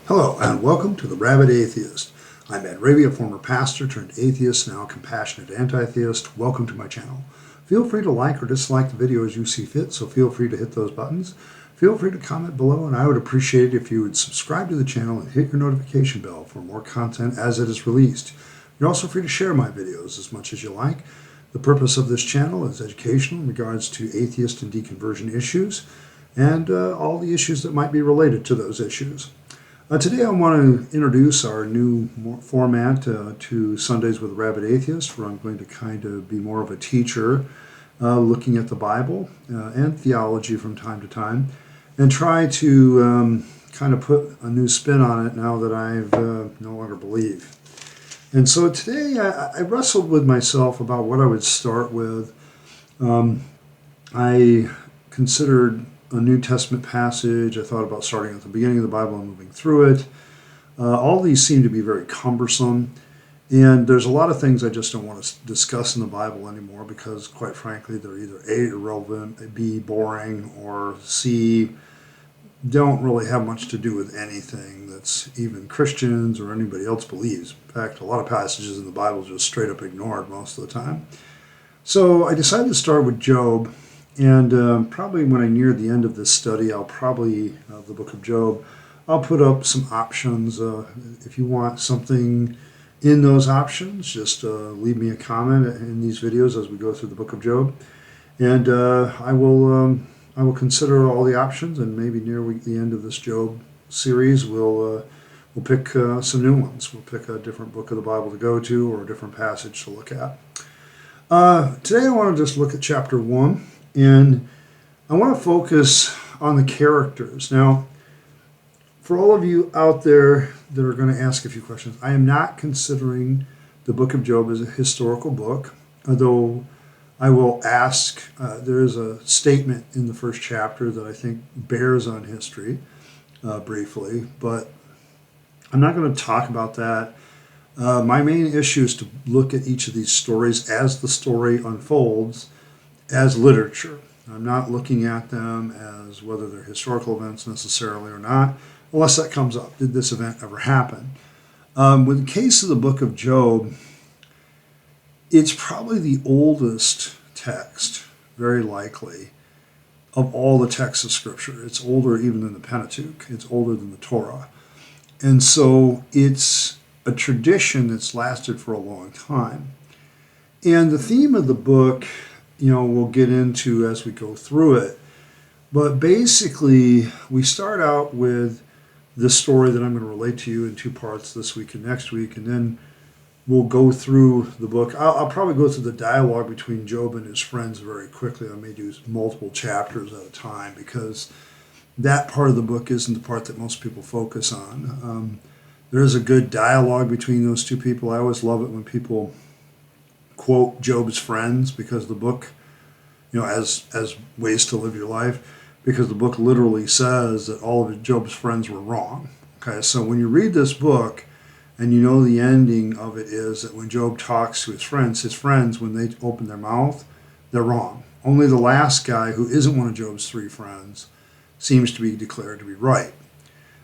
Hello, and welcome to the Rabyd Atheist. I'm Rabyd, a former pastor turned atheist, now a compassionate anti-theist. Welcome to my channel. Feel free to like or dislike the video as you see fit, so feel free to hit those buttons. Feel free to comment below, and I would appreciate it if you would subscribe to the channel and hit your notification bell for more content as it is released. You're also free to share my videos as much as you like. The purpose of this channel is educational in regards to atheist and deconversion issues, and all the issues that might be related to those issues. Today I want to introduce our new format to Sundays with Rabyd Atheist, where I'm going to kind of be more of a teacher looking at the Bible and theology from time to time, and try to kind of put a new spin on it now that I no longer believe. And so today I wrestled with myself about what I would start with. I considered a New Testament passage. I thought about starting at the beginning of the Bible and moving through it. All these seem to be very cumbersome, and there's a lot of things I just don't want to discuss in the Bible anymore because, quite frankly, they're either A, irrelevant, B, boring, or C, don't really have much to do with anything that's even Christians or anybody else believes. In fact, a lot of passages in the Bible are just straight up ignored most of the time. So I decided to start with Job. And probably when I near the end of this study, I'll probably, the book of Job, I'll put up some options. If you want something in those options, just leave me a comment in these videos as we go through the book of Job. And I will consider all the options, and maybe near the end of this Job series, we'll pick some new ones. We'll pick a different book of the Bible to go to or a different passage to look at. Today I want to just look at chapter 1. And I want to focus on the characters. Now, for all of you out there that are going to ask a few questions, I am not considering the book of Job as a historical book, although I will ask, there is a statement in the first chapter that I think bears on history briefly, but I'm not going to talk about that. My main issue is to look at each of these stories as the story unfolds, as literature. I'm not looking at them as whether they're historical events necessarily or not, unless that comes up. Did this event ever happen? With the case of the book of Job, it's probably the oldest text, very likely, of all the texts of Scripture. It's older even than the Pentateuch. It's older than the Torah. And so it's a tradition that's lasted for a long time. And the theme of the book, we'll get into as we go through it. But basically, we start out with this story that I'm going to relate to you in two parts this week and next week, and then we'll go through the book. I'll probably go through the dialogue between Job and his friends very quickly. I may do multiple chapters at a time because that part of the book isn't the part that most people focus on. There is a good dialogue between those two people. I always love it when people quote Job's friends, because the book, as ways to live your life, because the book literally says that all of Job's friends were wrong. Okay, so when you read this book and you know the ending of it is that when Job talks to his friends, when they open their mouth, they're wrong. Only the last guy, who isn't one of Job's three friends, seems to be declared to be right.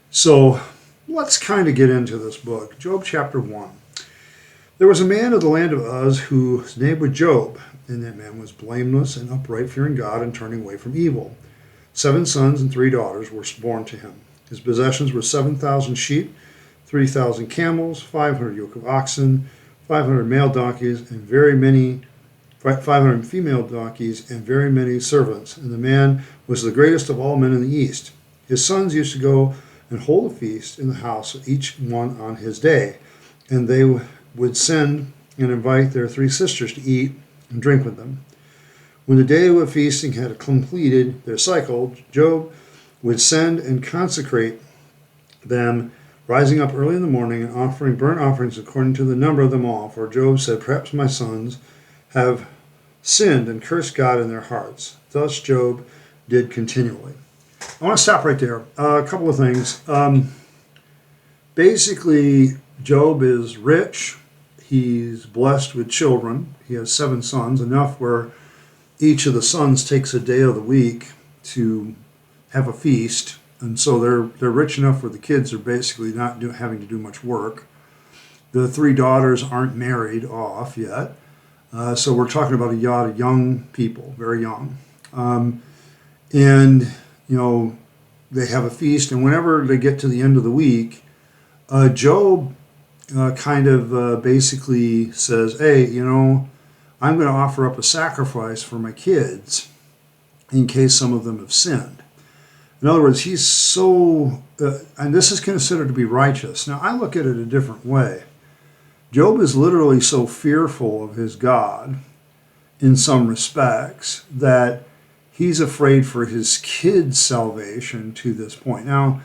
So let's kind of get into this book. Job chapter 1. There was a man of the land of Uz whose name was Job, and that man was blameless and upright, fearing God and turning away from evil. 7 sons and 3 daughters were born to him. His possessions were 7,000 sheep, 3,000 camels, 500 yoke of oxen, 500 male donkeys, and 500 female donkeys, and very many servants. And the man was the greatest of all men in the east. His sons used to go and hold a feast in the house of each one on his day, and they would send and invite their 3 sisters to eat and drink with them. When the day of feasting had completed their cycle, Job would send and consecrate them, rising up early in the morning and offering burnt offerings according to the number of them all. For Job said, "Perhaps my sons have sinned and cursed God in their hearts." Thus Job did continually. I want to stop right there. A couple of things. Basically, Job is rich. He's blessed with children. He has 7 sons, enough where each of the sons takes a day of the week to have a feast And so they're rich enough where the kids are basically not having to do much work. The three daughters aren't married off yet. So we're talking about a yacht of young people, very young. And, they have a feast. And whenever they get to the end of the week, Job basically says, hey, I'm going to offer up a sacrifice for my kids in case some of them have sinned. In other words, he's so, and this is considered to be righteous. Now, I look at it a different way. Job is literally so fearful of his God in some respects that he's afraid for his kids' salvation to this point. Now,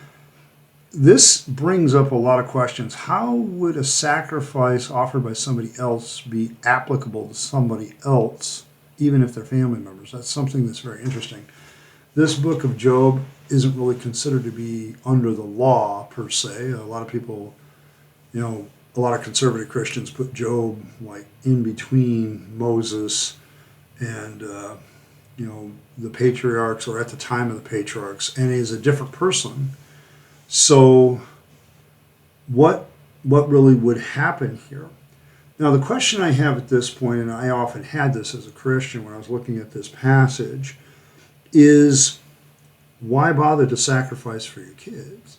this brings up a lot of questions. How would a sacrifice offered by somebody else be applicable to somebody else, even if they're family members? That's something that's very interesting. This book of Job isn't really considered to be under the law per se. A lot of people, a lot of conservative Christians put Job like in between Moses and, the patriarchs, or at the time of the patriarchs, and he's a different person. So what really would happen here? Now, the question I have at this point, and I often had this as a Christian when I was looking at this passage, is why bother to sacrifice for your kids?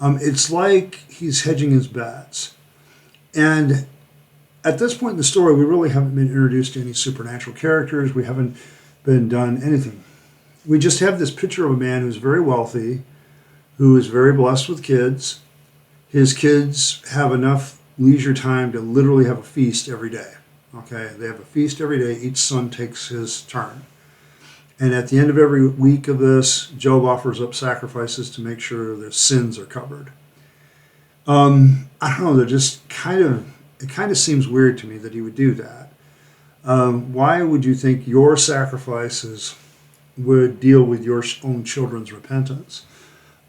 It's like he's hedging his bets. And at this point in the story, we really haven't been introduced to any supernatural characters. We haven't been done anything. We just have this picture of a man who's very wealthy, who is very blessed with kids. His kids have enough leisure time to literally have a feast every day. Okay, they have a feast every day. Each son takes his turn. And at the end of every week of this, Job offers up sacrifices to make sure their sins are covered. I don't know, it kind of seems weird to me that he would do that. Why would you think your sacrifices would deal with your own children's repentance?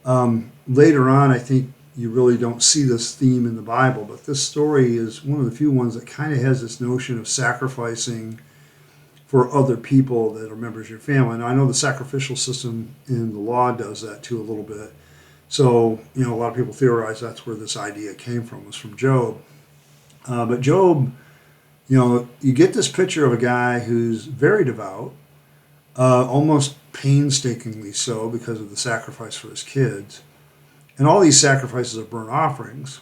Later on, I think you really don't see this theme in the Bible, but this story is one of the few ones that kind of has this notion of sacrificing for other people that are members of your family. And I know the sacrificial system in the law does that too a little bit. So, a lot of people theorize that's where this idea came from, was from Job. But Job, you get this picture of a guy who's very devout, almost painstakingly so because of the sacrifice for his kids. And all these sacrifices are burnt offerings.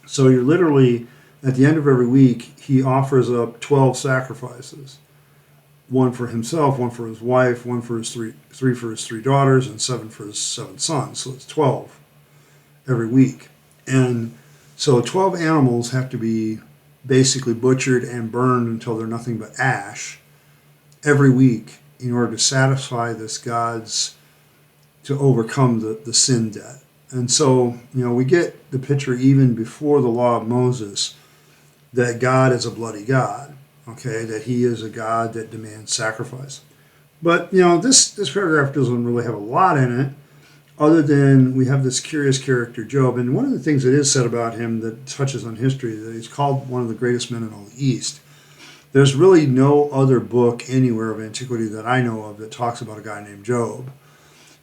So you're literally, at the end of every week, he offers up 12 sacrifices. One for himself, one for his wife, one for his three for his three daughters, and 7 for his 7 sons. So it's 12 every week. And so 12 animals have to be basically butchered and burned until they're nothing but ash every week in order to satisfy this God's, to overcome the sin debt. And so, we get the picture even before the law of Moses that God is a bloody God, okay, that he is a God that demands sacrifice. But, this paragraph doesn't really have a lot in it, other than we have this curious character, Job. And one of the things that is said about him that touches on history, that he's called one of the greatest men in all the East. There's really no other book anywhere of antiquity that I know of that talks about a guy named Job.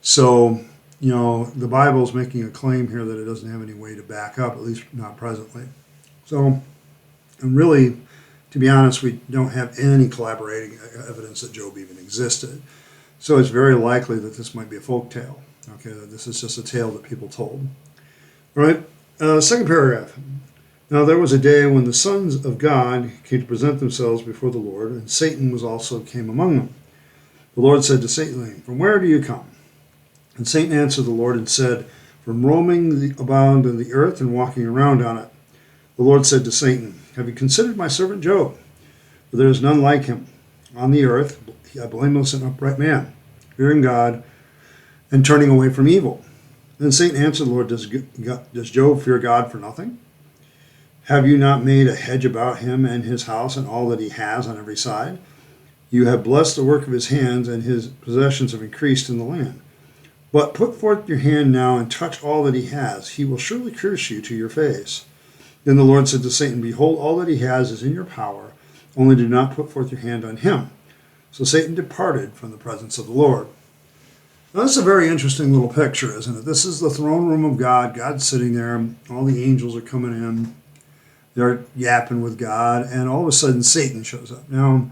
So, the Bible's making a claim here that it doesn't have any way to back up, at least not presently. So, and really, to be honest, we don't have any collaborating evidence that Job even existed. So it's very likely that this might be a folk tale. Okay, that this is just a tale that people told. All right, second paragraph. Now there was a day when the sons of God came to present themselves before the Lord, and Satan came among them. The Lord said to Satan, "From where do you come?" And Satan answered the Lord and said, "From roaming about in the earth and walking around on it." The Lord said to Satan, "Have you considered my servant Job? For there is none like him on the earth, a blameless and upright man, fearing God and turning away from evil." Then Satan answered the Lord, "Does Job fear God for nothing? Have you not made a hedge about him and his house and all that he has on every side? You have blessed the work of his hands, and his possessions have increased in the land. But put forth your hand now and touch all that he has. He will surely curse you to your face." Then the Lord said to Satan, "Behold, all that he has is in your power, only do not put forth your hand on him." So Satan departed from the presence of the Lord. Now, this is a very interesting little picture, isn't it? This is the throne room of God. God's sitting there. All the angels are coming in. They're yapping with God. And all of a sudden, Satan shows up. Now,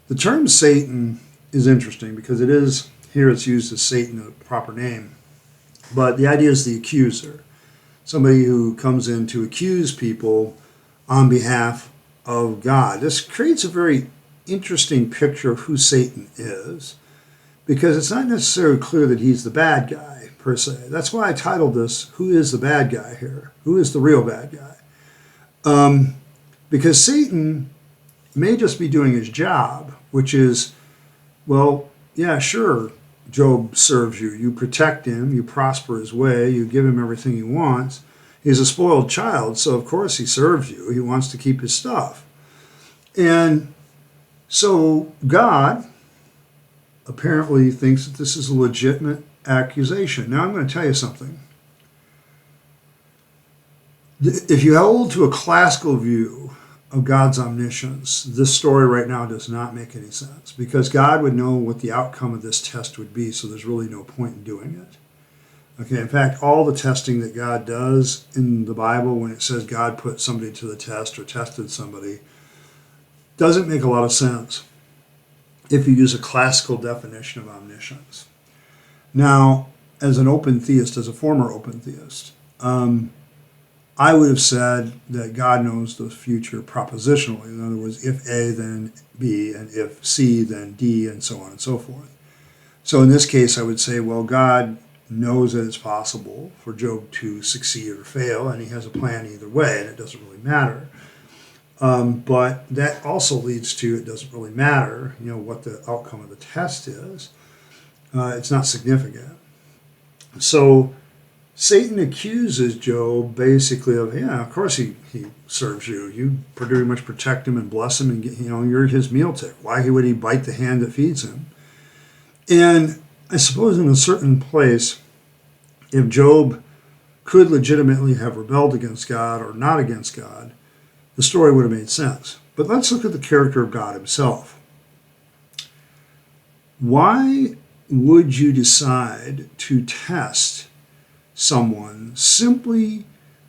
the term Satan is interesting because it is, here it's used as Satan, a proper name. But the idea is the accuser. Somebody who comes in to accuse people on behalf of God. This creates a very interesting picture of who Satan is, because it's not necessarily clear that he's the bad guy, per se. That's why I titled this, Who is the Bad Guy here? Who is the real bad guy? Because Satan may just be doing his job, which is, well, yeah, sure, Job serves you. You protect him, you prosper his way, you give him everything he wants. He's a spoiled child, so of course he serves you. He wants to keep his stuff. And so God apparently thinks that this is a legitimate accusation. Now I'm going to tell you something. If you hold to a classical view of God's omniscience, this story right now does not make any sense, because God would know what the outcome of this test would be, so there's really no point in doing it. Okay, in fact, all the testing that God does in the Bible, when it says God put somebody to the test or tested somebody, doesn't make a lot of sense if you use a classical definition of omniscience. Now, as an open theist, as a former open theist, I would have said that God knows the future propositionally. In other words, if A, then B, and if C, then D, and so on and so forth. So in this case, I would say, well, God knows that it's possible for Job to succeed or fail, and he has a plan either way, and it doesn't really matter. But that also leads to, it doesn't really matter, what the outcome of the test is. It's not significant. So Satan accuses Job basically of, yeah, of course he serves you. You pretty much protect him and bless him, and you're his meal tick. Why would he bite the hand that feeds him? And I suppose in a certain place, if Job could legitimately have rebelled against God or not against God, the story would have made sense. But let's look at the character of God himself. Why would you decide to test someone simply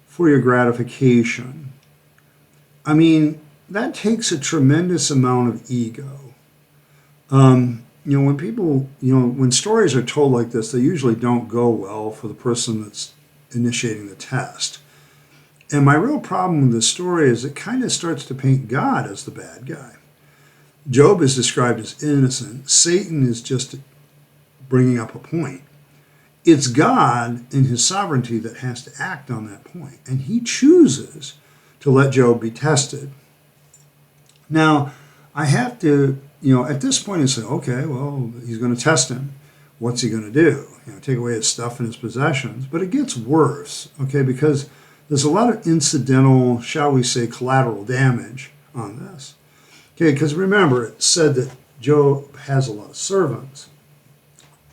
for your gratification? I mean, that takes a tremendous amount of ego. When people, when stories are told like this, they usually don't go well for the person that's initiating the test. And my real problem with this story is it kind of starts to paint God as the bad guy. Job is described as innocent. Satan is just bringing up a point. It's God in his sovereignty that has to act on that point, and he chooses to let Job be tested. Now, I have to, at this point, I say, okay, well, he's going to test him. What's he going to do? Take away his stuff and his possessions. But it gets worse, okay, because there's a lot of incidental, shall we say, collateral damage on this. Okay, because remember, it said that Job has a lot of servants.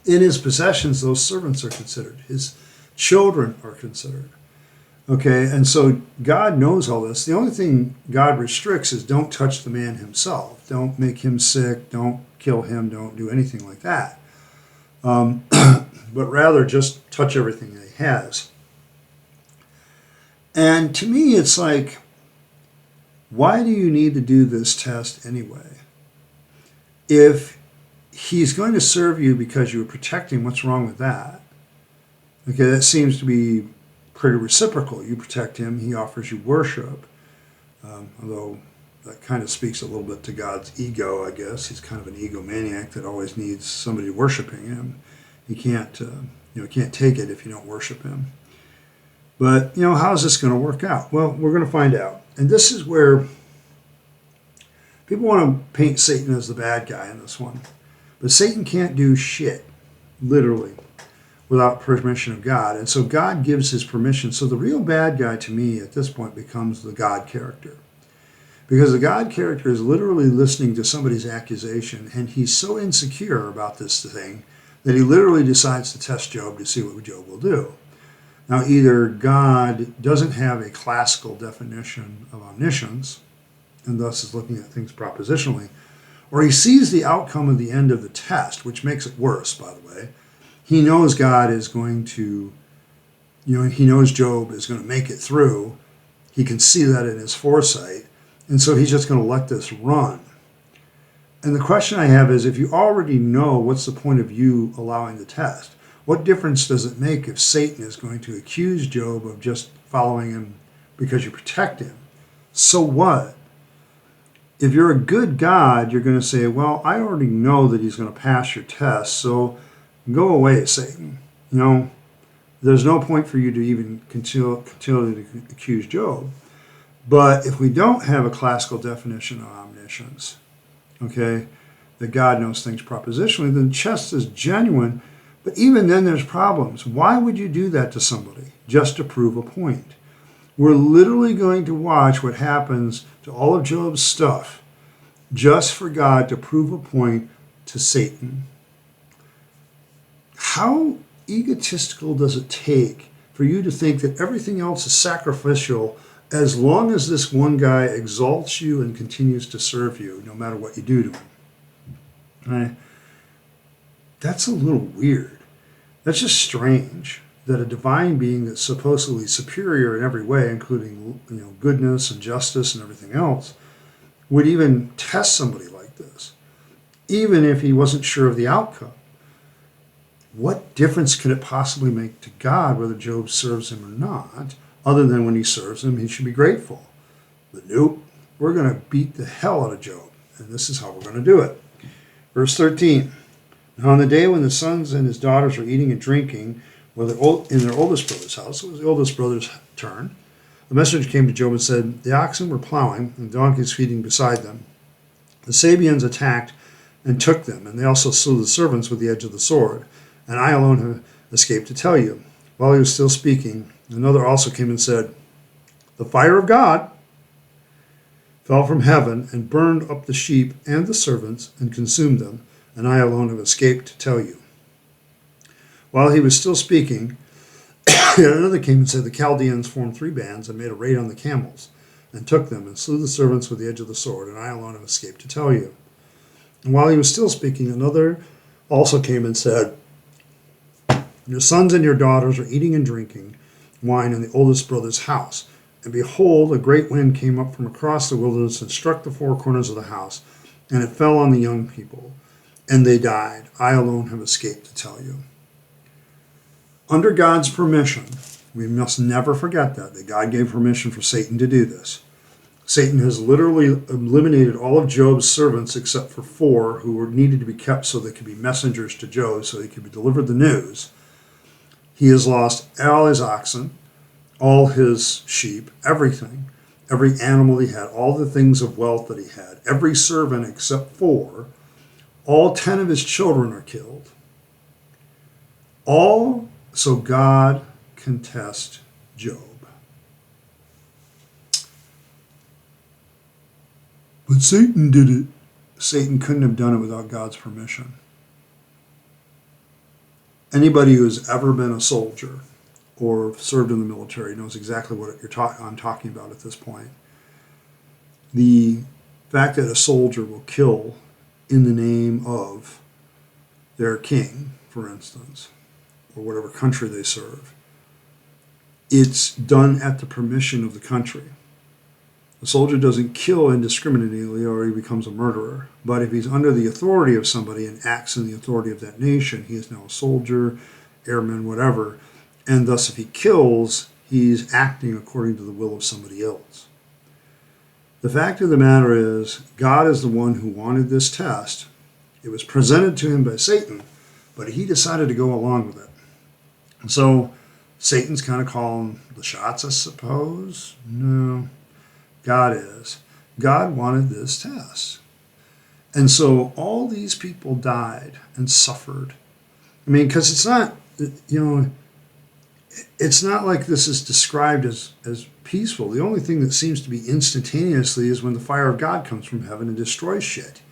In his possessions, those servants are considered. His children are considered. Okay, and so God knows all this. The only thing God restricts is don't touch the man himself. Don't make him sick. Don't kill him. Don't do anything like that. But rather just touch everything that he has. And to me, it's like, why do you need to do this test anyway? If he's going to serve you because you were protecting, what's wrong with that? Okay, that seems to be pretty reciprocal. You protect him, he offers you worship. Although that kind of speaks a little bit to God's ego, I guess. He's kind of an egomaniac that always needs somebody worshiping him. He can't take it if you don't worship him. But, how is this going to work out? Well, we're going to find out. And this is where people want to paint Satan as the bad guy in this one. But Satan can't do shit, literally, without permission of God. And so God gives his permission. So the real bad guy to me at this point becomes the God character. Because the God character is literally listening to somebody's accusation, and he's so insecure about this thing that he literally decides to test Job to see what Job will do. Now, either God doesn't have a classical definition of omniscience, and thus is looking at things propositionally, or he sees the outcome of the end of the test, which makes it worse, by the way, He knows God is going to, he knows Job is going to make it through. He can see that in his foresight. And so he's just going to let this run. And the question I have is, if you already know, what's the point of you allowing the test? What difference does it make if Satan is going to accuse Job of just following him because you protect him? So what? If you're a good God, you're going to say, well, I already know that he's going to pass your test, so go away, Satan. There's no point for you to even continue to accuse Job. But if we don't have a classical definition of omniscience, okay, that God knows things propositionally, then the test is genuine. But even then there's problems. Why would you do that to somebody just to prove a point? We're literally going to watch what happens to all of Job's stuff just for God to prove a point to Satan. How egotistical does it take for you to think that everything else is sacrificial as long as this one guy exalts you and continues to serve you, no matter what you do to him? Right? That's a little weird. That's just strange that a divine being that's supposedly superior in every way, including goodness and justice and everything else, would even test somebody like this, even if he wasn't sure of the outcome. What difference could it possibly make to God whether Job serves him or not, other than when he serves him, he should be grateful? But nope, we're going to beat the hell out of Job, and this is how we're going to do it. Verse 13, now on the day when the sons and his daughters were eating and drinking in their oldest brother's house, it was the oldest brother's turn, the messenger came to Job and said, the oxen were plowing and the donkeys feeding beside them. The Sabeans attacked and took them, and they also slew the servants with the edge of the sword. And I alone have escaped to tell you. While he was still speaking, another also came and said, the fire of God fell from heaven and burned up the sheep and the servants and consumed them, and I alone have escaped to tell you. While he was still speaking, another came and said, the Chaldeans formed 3 bands and made a raid on the camels and took them and slew the servants with the edge of the sword, and I alone have escaped to tell you. And while he was still speaking, another also came and said, your sons and your daughters are eating and drinking wine in the oldest brother's house. And behold, a great wind came up from across the wilderness and struck the 4 corners of the house, and it fell on the young people, and they died. I alone have escaped to tell you. Under God's permission, we must never forget that God gave permission for Satan to do this. Satan has literally eliminated all of Job's servants except for 4 who were needed to be kept so they could be messengers to Job, so they could be delivered the news. He has lost all his oxen, all his sheep, everything, every animal he had, all the things of wealth that he had, every servant except 4. All 10 of his children are killed. All so God can test Job. But Satan did it. Satan couldn't have done it without God's permission. Anybody who has ever been a soldier or served in the military knows exactly what I'm talking about at this point. The fact that a soldier will kill in the name of their king, for instance, or whatever country they serve, it's done at the permission of the country. A soldier doesn't kill indiscriminately or he becomes a murderer. But if he's under the authority of somebody and acts in the authority of that nation, he is now a soldier, airman, whatever. And thus, if he kills, he's acting according to the will of somebody else. The fact of the matter is, God is the one who wanted this test. It was presented to him by Satan, but he decided to go along with it. And so Satan's kind of calling the shots, I suppose. No. God is. God wanted this test. And so all these people died and suffered. I mean, because it's not, it's not like this is described as peaceful. The only thing that seems to be instantaneously is when the fire of God comes from heaven and destroys shit.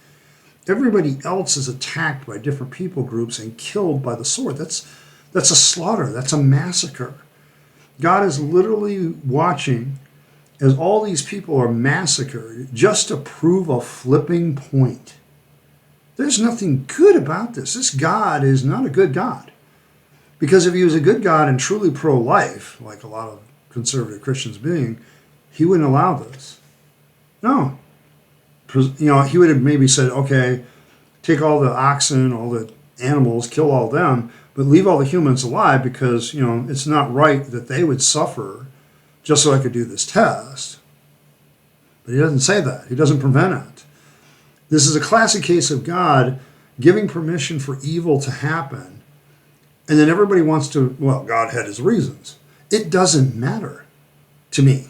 Everybody else is attacked by different people groups and killed by the sword. That's a slaughter. That's a massacre. God is literally watching as all these people are massacred just to prove a flipping point. There's nothing good about this. This God is not a good God. Because if he was a good God and truly pro-life, like a lot of conservative Christians being, he wouldn't allow this. No. He would have maybe said, okay, take all the oxen, all the animals, kill all them, but leave all the humans alive because, it's not right that they would suffer just so I could do this test. But he doesn't say that. He doesn't prevent it. This is a classic case of God giving permission for evil to happen. And then everybody wants to, well, God had his reasons. It doesn't matter to me.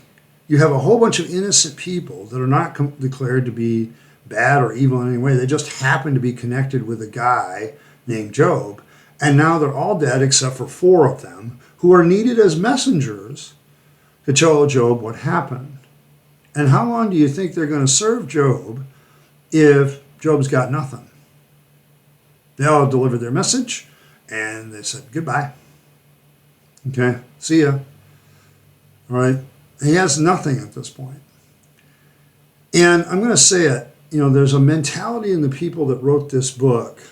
You have a whole bunch of innocent people that are not declared to be bad or evil in any way. They just happen to be connected with a guy named Job. And now they're all dead except for 4 of them who are needed as messengers to tell Job what happened. And how long do you think they're going to serve Job if Job's got nothing? They all delivered their message and they said goodbye. Okay, see ya. All right, he has nothing at this point. And I'm going to say it, there's a mentality in the people that wrote this book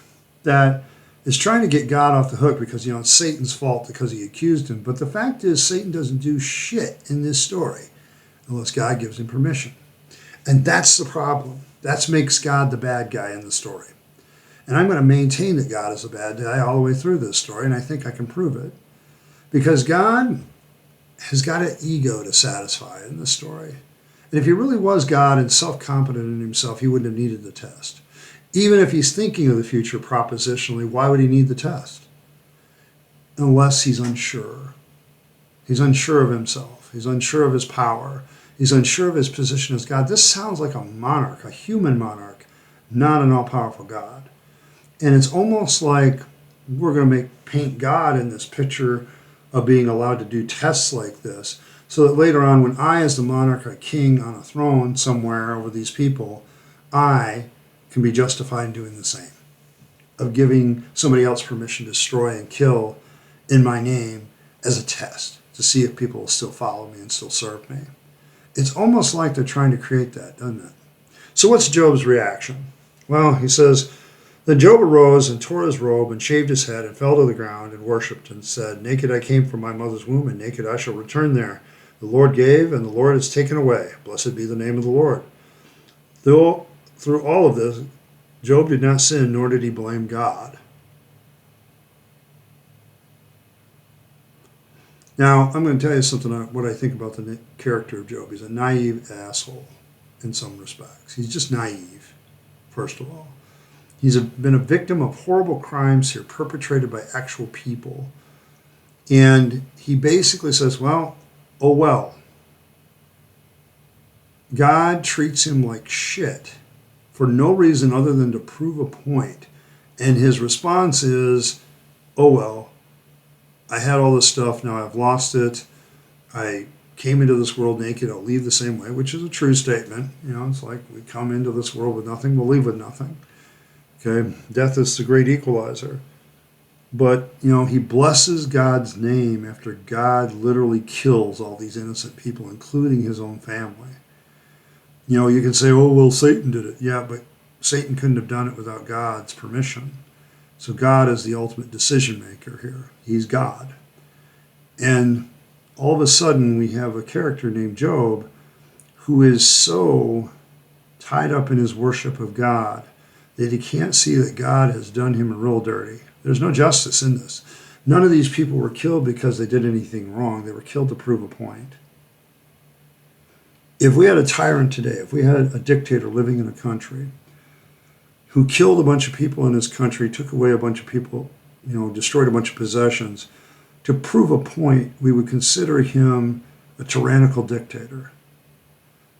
that is trying to get God off the hook because, it's Satan's fault because he accused him. But the fact is, Satan doesn't do shit in this story unless God gives him permission. And that's the problem. That makes God the bad guy in the story. And I'm going to maintain that God is a bad guy all the way through this story, and I think I can prove it. Because God has got an ego to satisfy in this story. And if he really was God and self-confident in himself, he wouldn't have needed the test. Even if he's thinking of the future propositionally, why would he need the test? Unless he's unsure. He's unsure of himself. He's unsure of his power. He's unsure of his position as God. This sounds like a monarch, a human monarch, not an all-powerful God. And it's almost like we're going to paint God in this picture of being allowed to do tests like this, so that later on, when I, as the monarch, a king on a throne somewhere over these people, I can be justified in doing the same, of giving somebody else permission to destroy and kill in my name as a test, to see if people will still follow me and still serve me. It's almost like they're trying to create that, doesn't it? So what's Job's reaction? Well, he says, then Job arose and tore his robe and shaved his head and fell to the ground and worshipped and said, naked I came from my mother's womb, and naked I shall return there. The Lord gave, and the Lord has taken away. Blessed be the name of the Lord. Though through all of this, Job did not sin, nor did he blame God. Now, I'm going to tell you something, what I think about the character of Job. He's a naive asshole in some respects. He's just naive, first of all. He's been a victim of horrible crimes here perpetrated by actual people. And he basically says, well, oh well. God treats him like shit for no reason other than to prove a point. And his response is, oh well, I had all this stuff, now I've lost it. I came into this world naked, I'll leave the same way, which is a true statement. It's like we come into this world with nothing, we'll leave with nothing. Okay, death is the great equalizer. But, he blesses God's name after God literally kills all these innocent people, including his own family. You can say, oh, well, Satan did it. Yeah, but Satan couldn't have done it without God's permission. So God is the ultimate decision maker here. He's God. And all of a sudden, we have a character named Job who is so tied up in his worship of God that he can't see that God has done him real dirty. There's no justice in this. None of these people were killed because they did anything wrong. They were killed to prove a point. If we had a tyrant today, if we had a dictator living in a country who killed a bunch of people in his country, took away a bunch of people, destroyed a bunch of possessions, to prove a point, we would consider him a tyrannical dictator.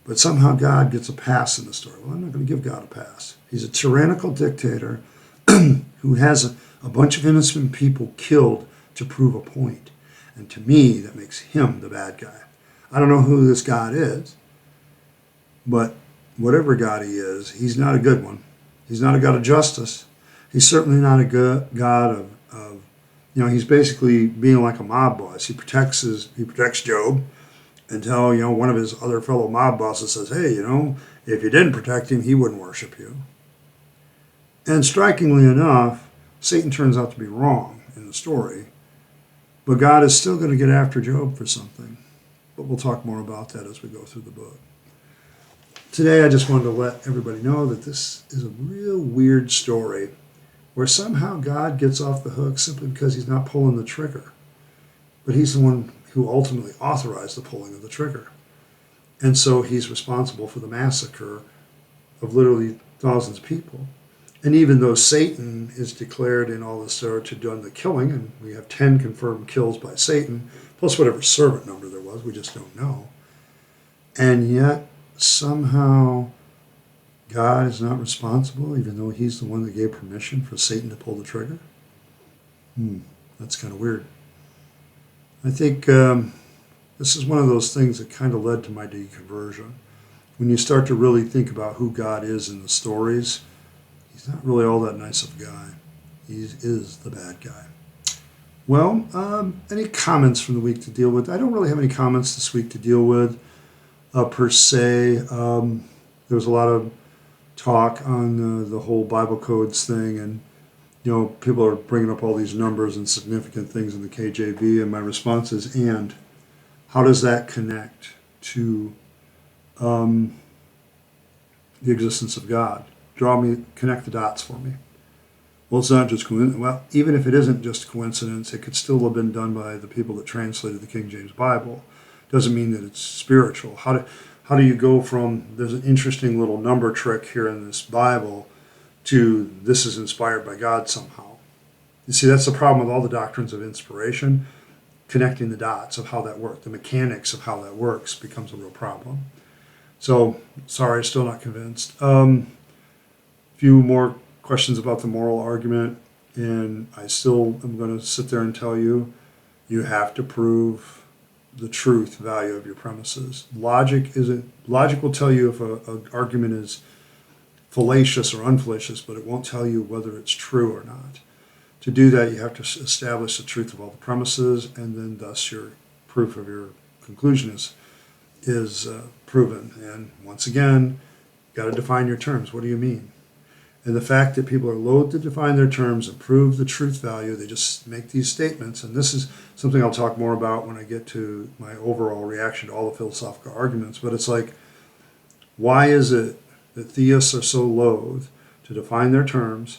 But somehow God gets a pass in the story. Well, I'm not going to give God a pass. He's a tyrannical dictator who has a bunch of innocent people killed to prove a point. And to me, that makes him the bad guy. I don't know who this God is, but whatever God he is, he's not a good one. He's not a God of justice. He's certainly not a good God of he's basically being like a mob boss. He protects Job until, one of his other fellow mob bosses says, hey, if you didn't protect him, he wouldn't worship you. And strikingly enough, Satan turns out to be wrong in the story. But God is still going to get after Job for something. But we'll talk more about that as we go through the book. Today I just wanted to let everybody know that this is a real weird story where somehow God gets off the hook simply because he's not pulling the trigger. But he's the one who ultimately authorized the pulling of the trigger. And so he's responsible for the massacre of literally thousands of people. And even though Satan is declared in all this to have done the killing, and we have 10 confirmed kills by Satan, plus whatever servant number there was, we just don't know. And yet, somehow, God is not responsible, even though he's the one that gave permission for Satan to pull the trigger. That's kind of weird. I think this is one of those things that kind of led to my deconversion. When you start to really think about who God is in the stories, he's not really all that nice of a guy. He is the bad guy. Well, any comments from the week to deal with? I don't really have any comments this week to deal with per se. There was a lot of talk on the whole Bible codes thing, and people are bringing up all these numbers and significant things in the KJV, and my response is, and how does that connect to the existence of God? Connect the dots for me. Well, it's not just coincidence. Well, even if it isn't just coincidence, it could still have been done by the people that translated the King James Bible. Doesn't mean that it's spiritual. How do you go from, there's an interesting little number trick here in this Bible, to this is inspired by God somehow? You see, that's the problem with all the doctrines of inspiration. Connecting the dots of how that works, the mechanics of how that works becomes a real problem. So, sorry, still not convinced. Few more questions about the moral argument, and I still am going to sit there and tell you, you have to prove the truth value of your premises. Logic will tell you if an argument is fallacious or unfallacious, but it won't tell you whether it's true or not. To do that, you have to establish the truth of all the premises, and then thus your proof of your conclusion is proven. And once again, you've got to define your terms. What do you mean? And the fact that people are loath to define their terms and prove the truth value, they just make these statements. And this is something I'll talk more about when I get to my overall reaction to all the philosophical arguments. But it's like, why is it that theists are so loath to define their terms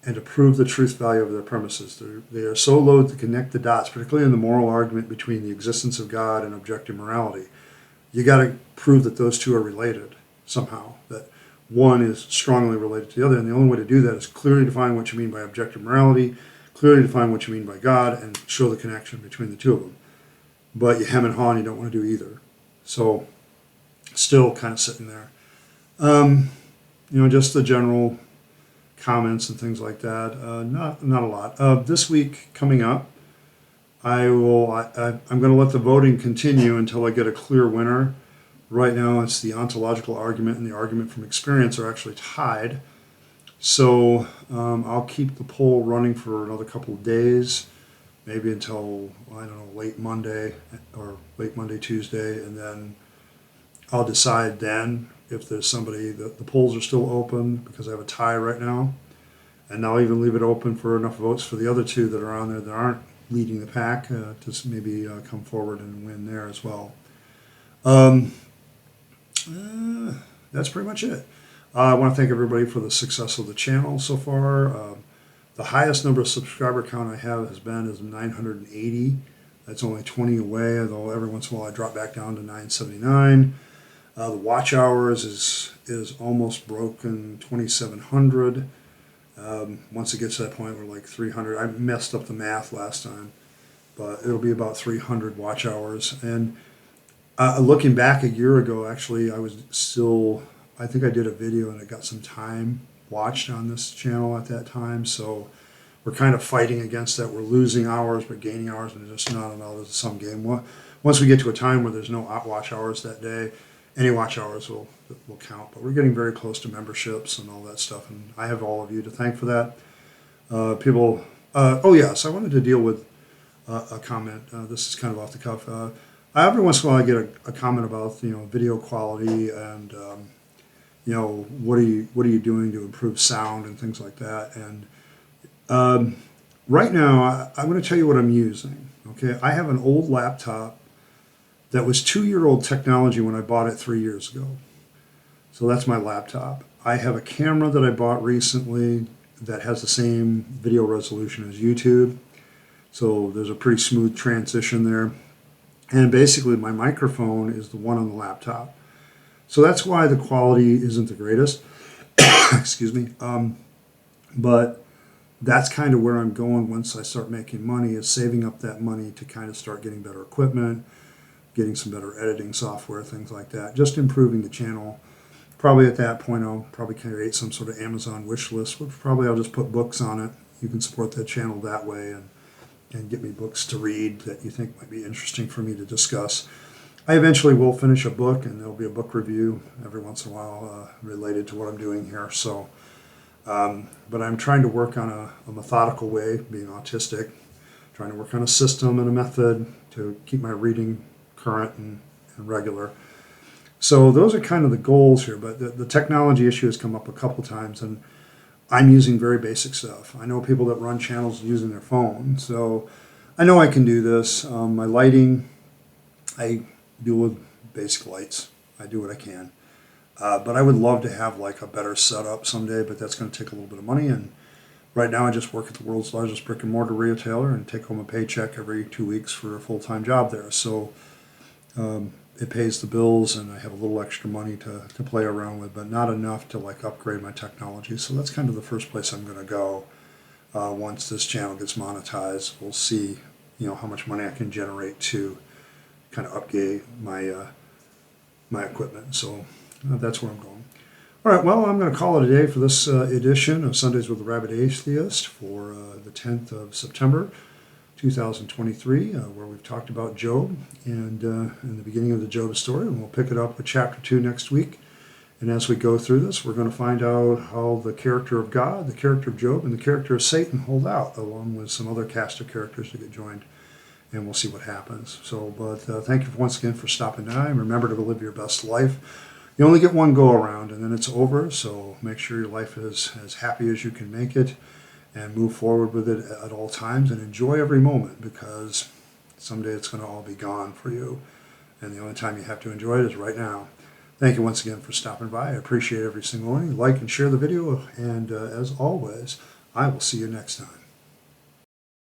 and to prove the truth value of their premises? They are so loath to connect the dots, particularly in the moral argument between the existence of God and objective morality. You got to prove that those two are related somehow, that one is strongly related to the other. And the only way to do that is clearly define what you mean by objective morality, clearly define what you mean by God, and show the connection between the two of them. But you hem and haw, and you don't want to do either. So still kind of sitting there. Just the general comments and things like that. Not a lot. This week coming up, I'm going to let the voting continue until I get a clear winner. Right now, it's the ontological argument and the argument from experience are actually tied. So I'll keep the poll running for another couple of days, maybe until, late Monday or late Monday, Tuesday, and then I'll decide then if there's somebody, the polls are still open because I have a tie right now, and I'll even leave it open for enough votes for the other two that are on there that aren't leading the pack to maybe come forward and win there as well. That's pretty much it. I want to thank everybody for the success of the channel so far. The highest number of subscriber count I have is 980. That's only 20 away, although every once in a while I drop back down to 979. The watch hours is almost broken 2,700. Once it gets to that point, we're like 300. I messed up the math last time, but it'll be about 300 watch hours. And looking back a year ago, actually, I think I did a video and it got some time watched on this channel at that time. So we're kind of fighting against that. We're losing hours, but gaining hours, and it's just not another sum game. Once we get to a time where there's no watch hours that day, any watch hours will count. But we're getting very close to memberships and all that stuff, and I have all of you to thank for that. Yes, I wanted to deal with a comment. This is kind of off the cuff. Every once in a while I get a comment about video quality and what are you doing to improve sound and things like that. And right now I'm going to tell you what I'm using. Okay, I have an old laptop that was 2-year-old technology when I bought it 3 years ago. So that's my laptop. I have a camera that I bought recently that has the same video resolution as YouTube. So there's a pretty smooth transition there. And basically my microphone is the one on the laptop. So that's why the quality isn't the greatest. Excuse me. But that's kind of where I'm going once I start making money, is saving up that money to kind of start getting better equipment, getting some better editing software, things like that, just improving the channel. Probably at that point I'll probably create some sort of Amazon wish list, which probably I'll just put books on it. You can support that channel that way and get me books to read that you think might be interesting for me to discuss. I eventually will finish a book, and there'll be a book review every once in a while related to what I'm doing here. So, but I'm trying to work on a methodical way, being autistic, trying to work on a system and a method to keep my reading current and regular. So those are kind of the goals here, but the technology issue has come up a couple times, and I'm using very basic stuff. I know people that run channels using their phone, so I know I can do this. My lighting, I deal with basic lights. I do what I can. But I would love to have like a better setup someday, but that's going to take a little bit of money. And right now I just work at the world's largest brick and mortar retailer and take home a paycheck every 2 weeks for a full-time job there. So it pays the bills, and I have a little extra money to play around with, but not enough to like upgrade my technology. So that's kind of the first place I'm going to go. Once this channel gets monetized, we'll see, how much money I can generate to kind of upgrade my my equipment. So that's where I'm going. All right, well, I'm going to call it a day for this edition of Sundays with the Rabyd Atheist for the 10th of September, 2023, where we've talked about Job and in the beginning of the Job story, and we'll pick it up with chapter 2 next week. And as we go through this, we're going to find out how the character of God, the character of Job, and the character of Satan hold out, along with some other cast of characters to get joined, and we'll see what happens. So, but thank you once again for stopping by, and remember to live your best life. You only get one go around, and then it's over, so make sure your life is as happy as you can make it, and move forward with it at all times, and enjoy every moment, because someday it's going to all be gone for you, and the only time you have to enjoy it is right now. Thank you once again for stopping by. I appreciate every single one. Like and share the video, and as always, I will see you next time.